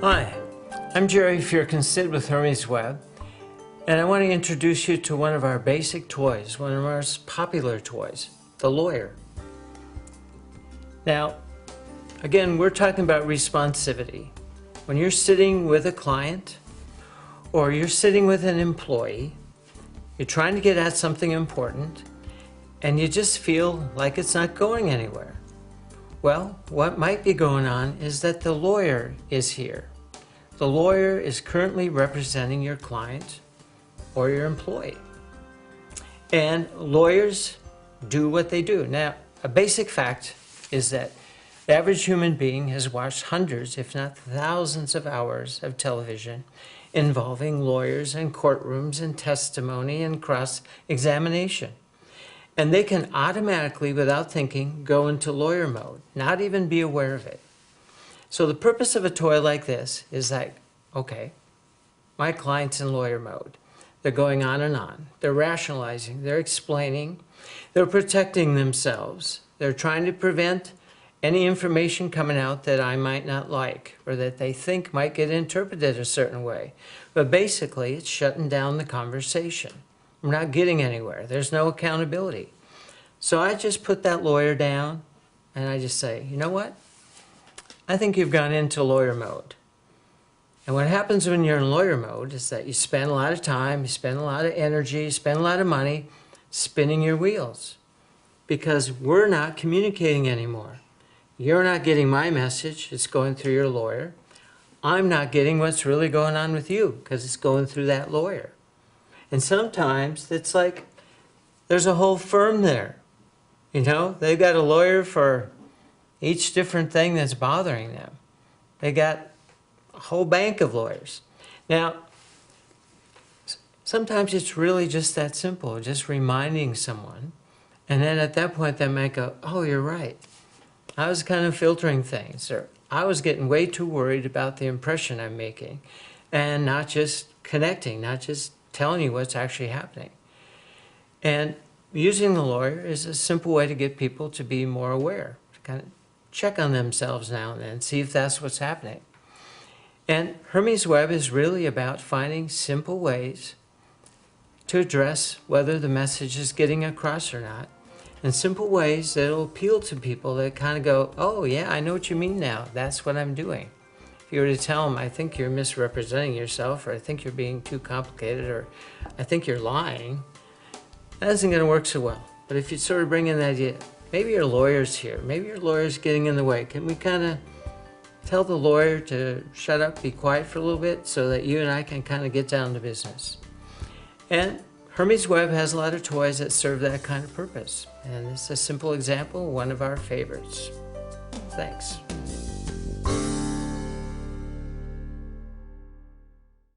Hi, I'm Jerry Firkinstead with Hermes Web, and I want to introduce you to one of our basic toys, one of our most popular toys, the lawyer. Now, again, we're talking about responsivity. When you're sitting with a client or you're sitting with an employee, you're trying to get at something important and you just feel like it's not going anywhere. Well, what might be going on is that the lawyer is here. The lawyer is currently representing your client or your employee. And lawyers do what they do. Now, a basic fact is that the average human being has watched hundreds, if not thousands of hours of television involving lawyers and courtrooms and testimony and cross-examination. And they can automatically, without thinking, go into lawyer mode, not even be aware of it. So the purpose of a toy like this is that, okay, my client's in lawyer mode. They're going on and on. They're rationalizing, they're explaining, they're protecting themselves. They're trying to prevent any information coming out that I might not like or that they think might get interpreted a certain way. But basically, it's shutting down the conversation. We're not getting anywhere. There's no accountability. So I just put that lawyer down and I just say, you know what? I think you've gone into lawyer mode. And what happens when you're in lawyer mode is that you spend a lot of time, you spend a lot of energy, you spend a lot of money spinning your wheels because we're not communicating anymore. You're not getting my message. It's going through your lawyer. I'm not getting what's really going on with you because it's going through that lawyer. And sometimes it's like there's a whole firm there. You know, they've got a lawyer for each different thing that's bothering them. They got a whole bank of lawyers. Now, sometimes it's really just that simple, just reminding someone. And then at that point, they might go, oh, you're right. I was kind of filtering things, or I was getting way too worried about the impression I'm making and not just connecting, not just telling you what's actually happening. And using the lawyer is a simple way to get people to be more aware, to kind of check on themselves now and then, see if that's what's happening. And Hermes Web is really about finding simple ways to address whether the message is getting across or not, and simple ways that will appeal to people that kind of go, oh yeah, I know what you mean now, that's what I'm doing. If you were to tell them, I think you're misrepresenting yourself, or I think you're being too complicated, or I think you're lying, that isn't going to work so well. But if you sort of bring in the idea, maybe your lawyer's here, maybe your lawyer's getting in the way, can we kind of tell the lawyer to shut up, be quiet for a little bit, so that you and I can kind of get down to business? And Hermes Web has a lot of toys that serve that kind of purpose. And it's a simple example, one of our favorites. Thanks.